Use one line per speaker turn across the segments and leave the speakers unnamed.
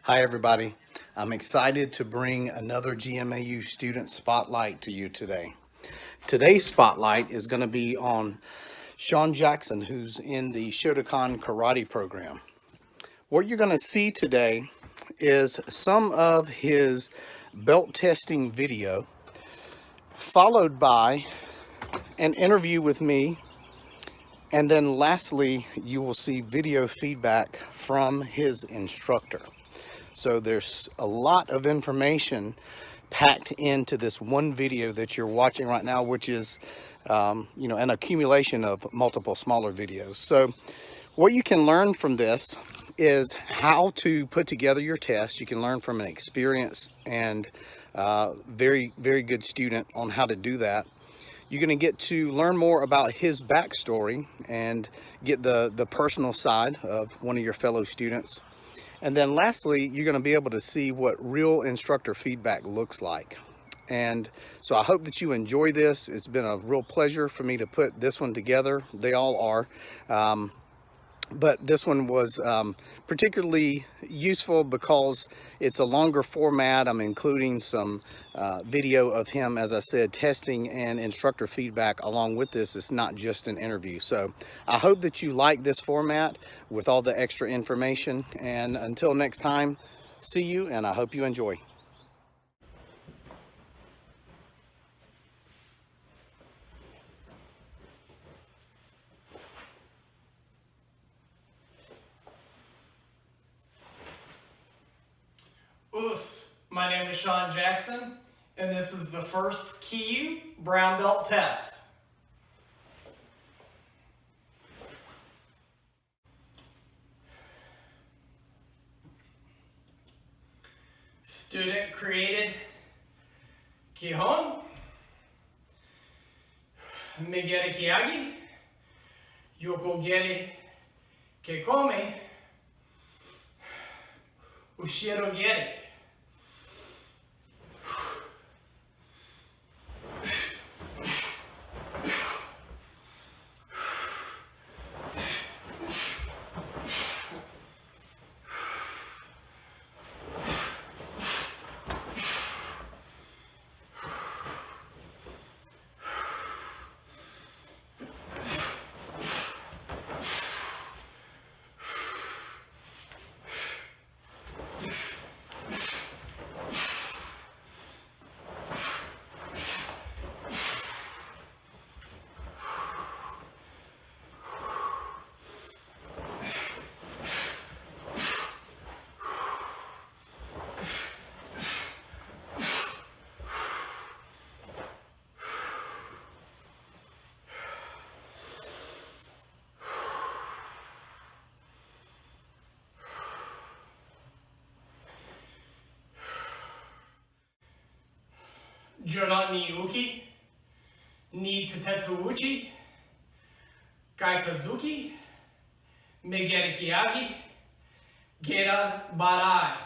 Hi everybody. I'm excited to bring another GMAU student spotlight to you today. Today's spotlight is going to be on Sean Jackson, who's in the Shotokan Karate program. What you're going to see today is some of his belt testing video, followed by an interview with me, and then lastly, you will see video feedback from his instructor. So there's a lot of information packed into this one video that you're watching right now, which is, an accumulation of multiple smaller videos. So what you can learn from this is how to put together your test. You can learn from an experienced and very, very good student on how to do that. You're going to get to learn more about his backstory and get the personal side of one of your fellow students. And then lastly, you're going to be able to see what real instructor feedback looks like. And so I hope that you enjoy this. It's been a real pleasure for me to put this one together. They all are. But this one was particularly useful because it's a longer format. I'm including some video of him, as I said, testing and instructor feedback along with this. It's not just an interview. So I hope that you like this format with all the extra information. And until next time, see you, and I hope you enjoy.
My name is Sean Jackson, and this is the first GMAU brown belt test. Student created Kihon, Megere Kiyagi, Yokogere Kekome, Ushirogere. Joran ni uki, ni tatetsu uchi, kaikazuki, megere kiyagi, geran barai.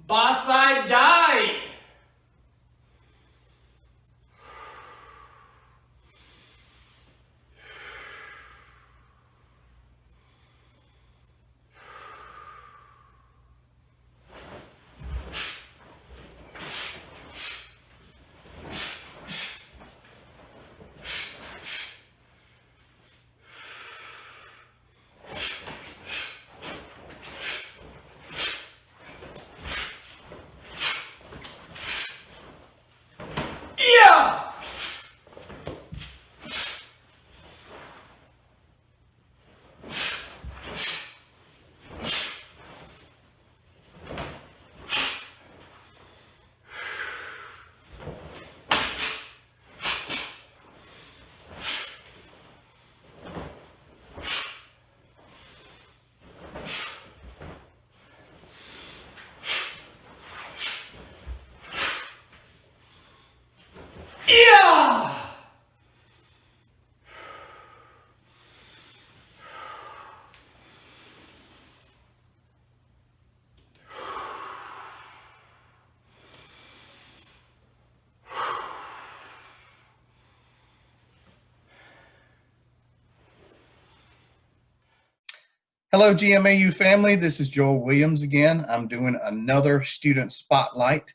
Basai Dai!
Hello, GMAU family. This is Joel Williams again. I'm doing another student spotlight.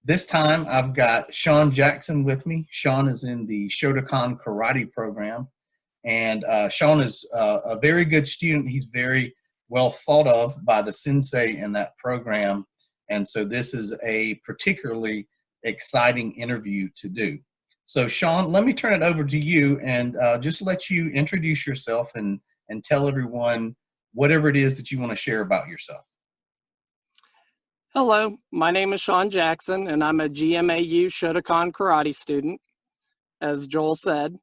This time I've got Sean Jackson with me. Sean is in the Shotokan Karate program. And Sean is a very good student. He's very well thought of by the sensei in that program. And so this is a particularly exciting interview to do. So Sean, let me turn it over to you and just let you introduce yourself and tell everyone whatever it is that you want to share about yourself.
Hello, my name is Sean Jackson, and I'm a GMAU Shotokan Karate student, as Joel said.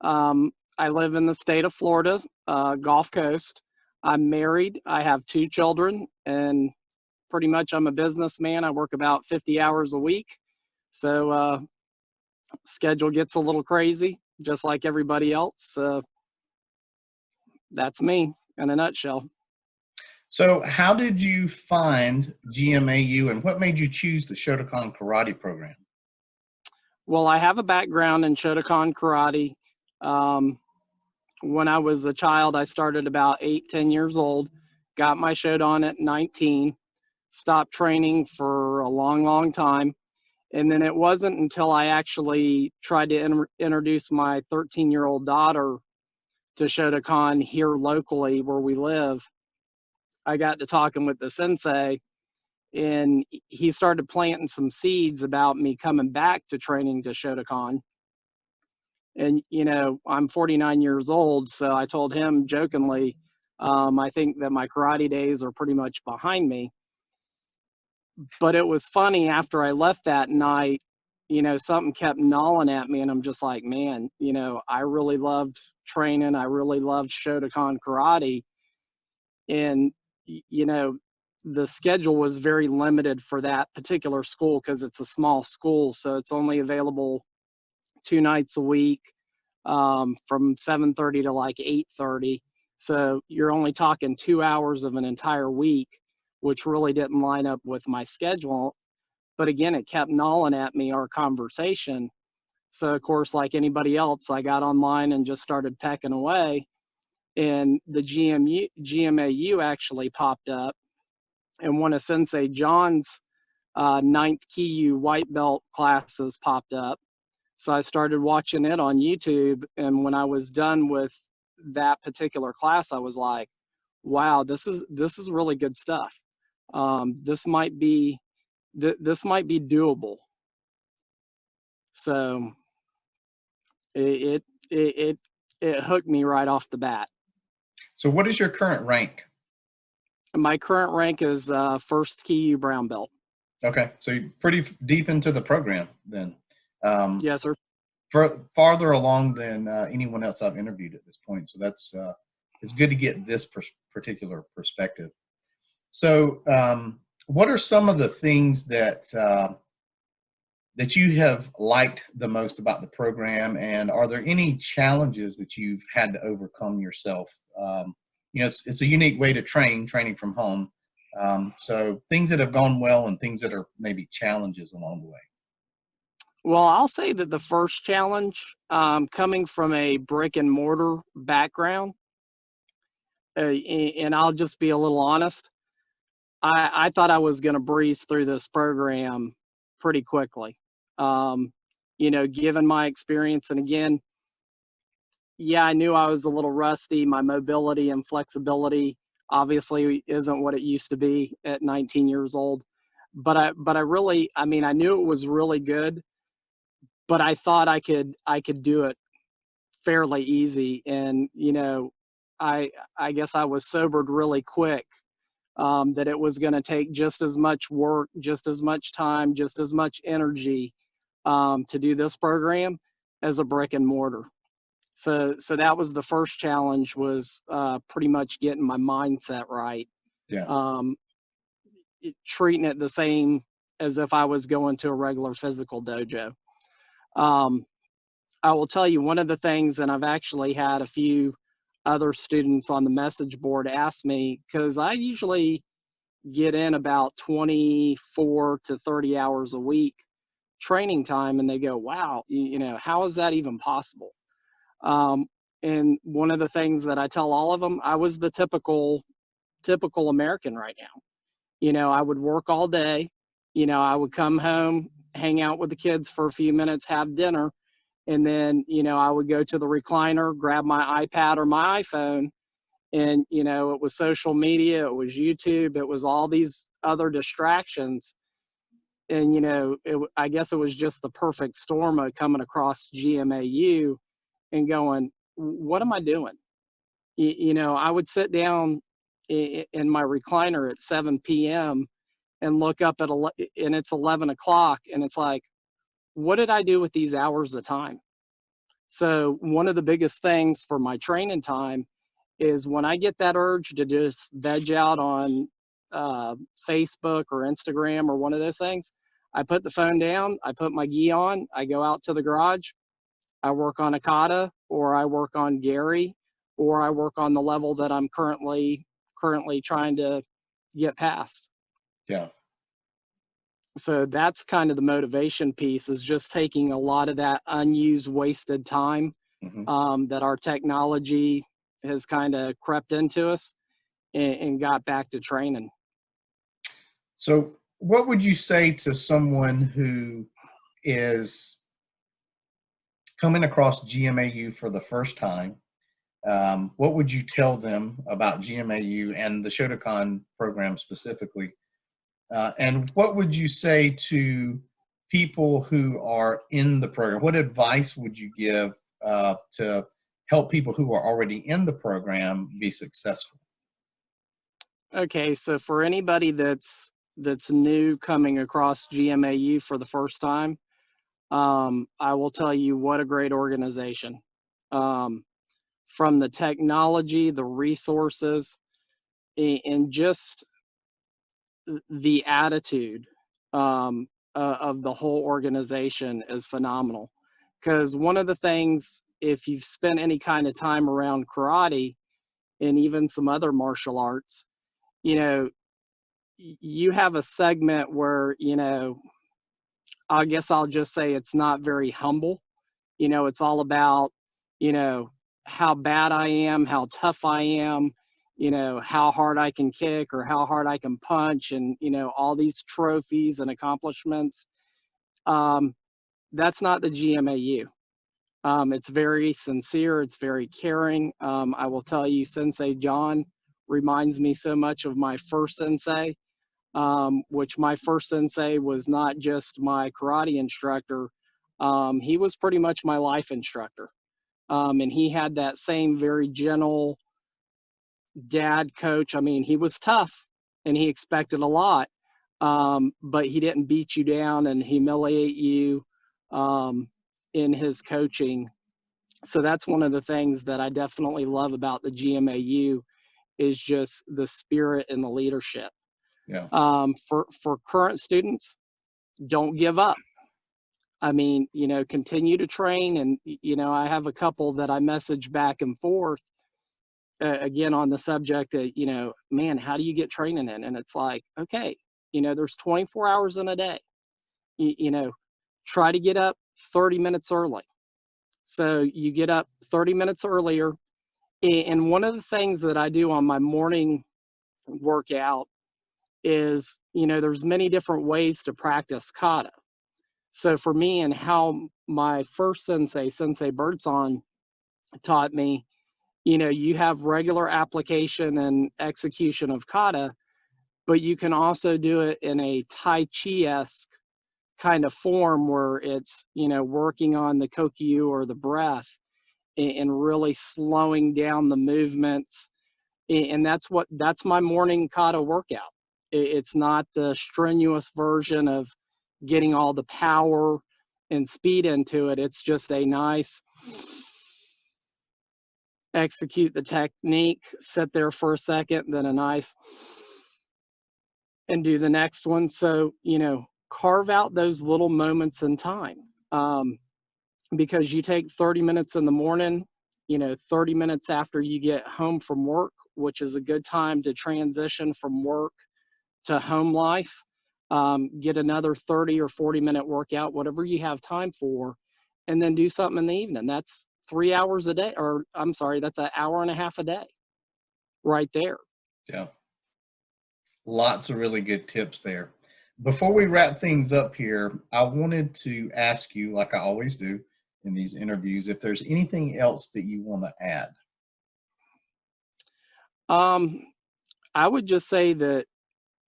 I live in the state of Florida, Gulf Coast. I'm married, I have 2 children, and pretty much I'm a businessman. I work about 50 hours a week, so schedule gets a little crazy, just like everybody else. That's me in a nutshell.
So how did you find GMAU and what made you choose the Shotokan Karate program?
Well, I have a background in Shotokan Karate. When I was a child, I started about 8-10 years old, got my Shodan at 19, stopped training for a long time. And then it wasn't until I actually tried to introduce my 13-year-old daughter to Shotokan here locally where we live. I got to talking with the sensei, and he started planting some seeds about me coming back to training to Shotokan. And, you know, I'm 49 years old, so I told him jokingly, I think that my karate days are pretty much behind me. But it was funny, after I left that night, you know, something kept gnawing at me, and I'm just like, man, you know, I really loved training. I really loved Shotokan Karate. And, you know, the schedule was very limited for that particular school because it's a small school. So it's only available 2 nights a week, from 7:30 to like 8:30. So you're only talking 2 hours of an entire week, which really didn't line up with my schedule. But again, it kept gnawing at me, our conversation. So of course, like anybody else, I got online and just started pecking away. And the GMAU actually popped up, and one of Sensei John's 9th Kiyu white belt classes popped up. So I started watching it on YouTube, and when I was done with that particular class, I was like, wow, this is really good stuff. This might be doable. So it hooked me right off the bat.
So what is your current rank?
My current rank is 1st Kiyu brown belt.
Okay, so you're pretty deep into the program then.
Yes, sir.
Farther along than anyone else I've interviewed at this point. So that's it's good to get this particular perspective. So what are some of the things that that you have liked the most about the program, and are there any challenges that you've had to overcome yourself? You know, it's a unique way to training from home. So things that have gone well and things that are maybe challenges along the way.
Well, I'll say that the first challenge, coming from a brick and mortar background, and I'll just be a little honest, I thought I was going to breeze through this program pretty quickly. You know, given my experience, and again, yeah, I knew I was a little rusty. My mobility and flexibility obviously isn't what it used to be at 19 years old. But I really, I mean, I knew it was really good, but I thought I could do it fairly easy. And you know, I guess I was sobered really quick, that it was going to take just as much work, just as much time, just as much energy, to do this program as a brick and mortar. So that was the first challenge, was pretty much getting my mindset right.
Yeah.
Treating it the same as if I was going to a regular physical dojo. I will tell you, one of the things, and I've actually had a few other students on the message board ask me, because I usually get in about 24 to 30 hours a week training time, and they go, wow, you know, how is that even possible? And one of the things that I tell all of them, I was the typical typical American right now. I would work all day. I would come home, hang out with the kids for a few minutes, have dinner, and then, I would go to the recliner, grab my iPad or my iPhone, and, it was social media, it was YouTube, it was all these other distractions. And, I guess it was just the perfect storm of coming across GMAU and going, what am I doing? I would sit down in my recliner at 7 p.m. and look up and it's 11 o'clock, and it's like, what did I do with these hours of time? So one of the biggest things for my training time is when I get that urge to just veg out on Facebook or Instagram or one of those things, I put the phone down, I put my gi on, I go out to the garage, I work on a kata, or I work on Gary, or I work on the level that I'm currently trying to get past.
Yeah.
So that's kind of the motivation piece, is just taking a lot of that unused, wasted time that our technology has kind of crept into us, and got back to training.
So what would you say to someone who is coming across GMAU for the first time? What would you tell them about GMAU and the Shotokan program specifically? And what would you say to people who are in the program? What advice would you give to help people who are already in the program be successful?
Okay, so for anybody that's new coming across GMAU for the first time, I will tell you what a great organization. From the technology, the resources, and just the attitude of the whole organization is phenomenal. Because one of the things, if you've spent any kind of time around karate and even some other martial arts, you have a segment where, I guess I'll just say it's not very humble. It's all about, how bad I am, how tough I am, how hard I can kick or how hard I can punch, and, all these trophies and accomplishments. That's not the GMAU. It's very sincere, it's very caring. I will tell you, Sensei John reminds me so much of my first sensei, which my first sensei was not just my karate instructor. He was pretty much my life instructor. And he had that same very gentle dad coach. I mean, he was tough and he expected a lot, but he didn't beat you down and humiliate you in his coaching. So that's one of the things that I definitely love about the GMAU, is just the spirit and the leadership.
Yeah.
For current students, don't give up. I mean, continue to train. And, I have a couple that I message back and forth, again, on the subject of, man, how do you get training in? And it's like, okay, there's 24 hours in a day. Try to get up 30 minutes early. So you get up 30 minutes earlier. And one of the things that I do on my morning workout is, there's many different ways to practice kata. So for me, and how my first Sensei Birdsong, taught me, you have regular application and execution of kata, but you can also do it in a Tai Chi-esque kind of form where it's, working on the kokyu or the breath, and really slowing down the movements. And that's my morning kata workout. It's not the strenuous version of getting all the power and speed into it. It's just a nice execute the technique, sit there for a second, then a nice, and do the next one. So, carve out those little moments in time, because you take 30 minutes in the morning, 30 minutes after you get home from work, which is a good time to transition from work to home life. Get another 30 or 40-minute workout, whatever you have time for, and then do something in the evening. That's 3 hours a day, or I'm sorry, that's an hour and a half a day right there.
Yeah. Lots of really good tips there. Before we wrap things up here, I wanted to ask you, like I always do in these interviews, if there's anything else that you want to add.
I would just say that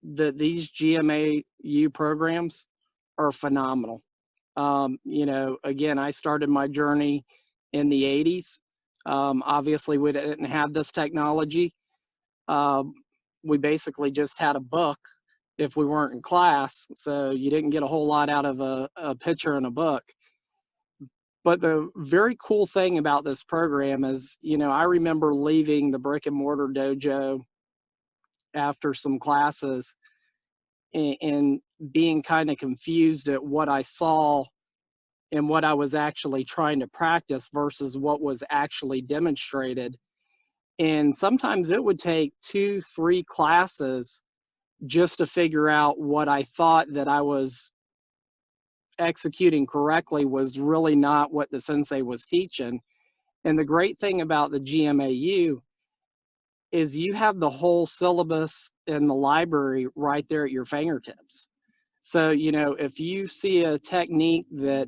these GMAU programs are phenomenal. You know, again, I started my journey in the 80s. Obviously, we didn't have this technology. We basically just had a book if we weren't in class, so you didn't get a whole lot out of a picture in a book. But the very cool thing about this program is, you know, I remember leaving the brick and mortar dojo after some classes and being kind of confused at what I saw and what I was actually trying to practice versus what was actually demonstrated. And sometimes it would take 2-3 classes just to figure out what I thought that I was executing correctly was really not what the sensei was teaching. And the great thing about the GMAU is you have the whole syllabus in the library right there at your fingertips. So, you know, if you see a technique that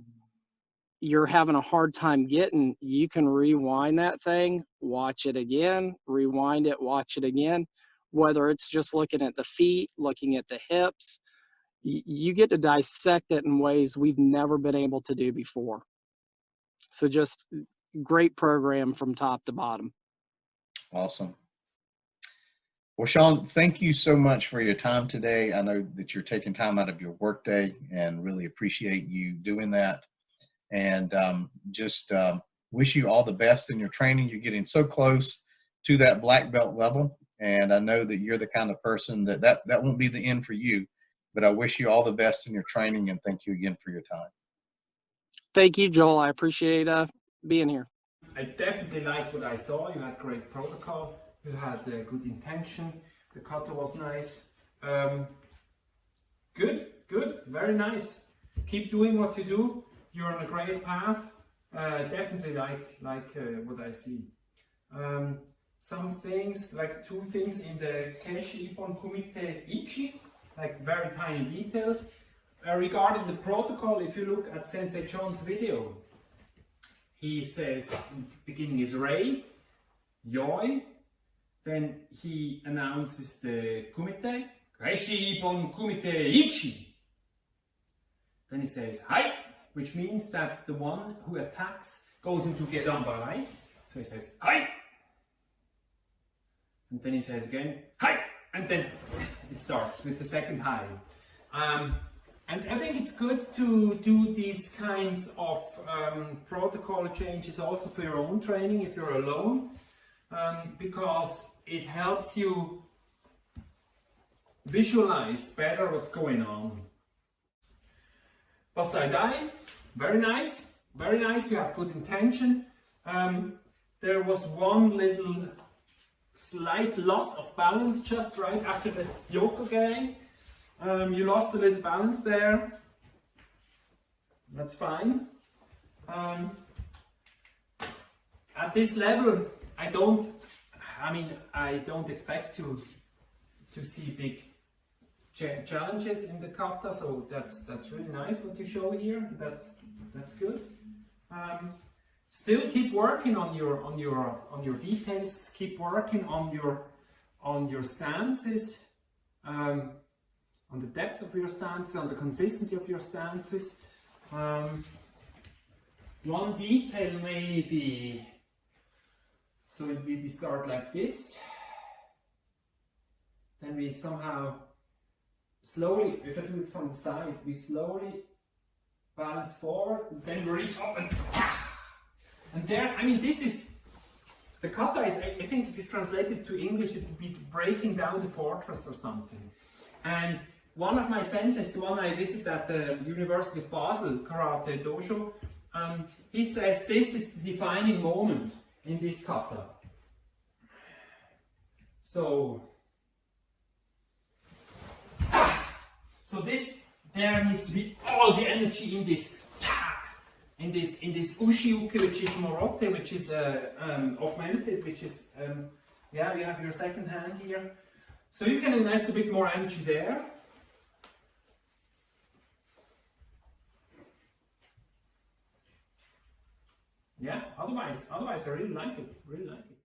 you're having a hard time getting, you can rewind that thing, watch it again, rewind it, watch it again. Whether it's just looking at the feet, looking at the hips, you get to dissect it in ways we've never been able to do before. So just great program from top to bottom.
Awesome. Well, Sean, thank you so much for your time today. I know that you're taking time out of your workday and really appreciate you doing that. And just wish you all the best in your training. You're getting so close to that black belt level. And I know that you're the kind of person that won't be the end for you. But I wish you all the best in your training, and thank you again for your time.
Thank you, Joel. I appreciate being here.
I definitely liked what I saw. You had great protocol. You had good intention. The kata was nice. Good, very nice. Keep doing what you do. You're on a great path. Definitely like what I see. Some things, like 2 things in the Keishi Ippon Kumite Ichi, like very tiny details. Regarding the protocol, if you look at Sensei John's video, he says, beginning is Rei, Yoi, then he announces the Kumite, Keishi Ippon Kumite Ichi. Then he says Hai, which means that the one who attacks goes into Gedan Barai. So he says Hai, and then he says again Hai, and then it starts with the second Hai. And I think it's good to do these kinds of protocol changes also for your own training if you're alone, because it helps you visualize better what's going on. Basai Dai, very nice, you have good intention. There was one little slight loss of balance just right after the Yokoge. You lost a little balance there. That's fine. At this level, I don't expect to see big challenges in the kata, so that's really nice what you show here. That's good. Still keep working on your details. Keep working on your stances, on the depth of your stances, on the consistency of your stances. One detail maybe. So we start like this. Then we somehow slowly, if I do it from the side, we slowly balance forward, and then we reach up and there, I mean, this is, the kata is, I think if you translate it to English, it would be breaking down the fortress or something. And one of my senseis, the one I visited at the University of Basel, Karate Dojo, he says this is the defining moment in this kata. So this, there needs to be all the energy in this ushi-uke, which is morote, which is augmented, which is, yeah, you have your second hand here. So you can invest a bit more energy there. Yeah, otherwise I really like it, really like it.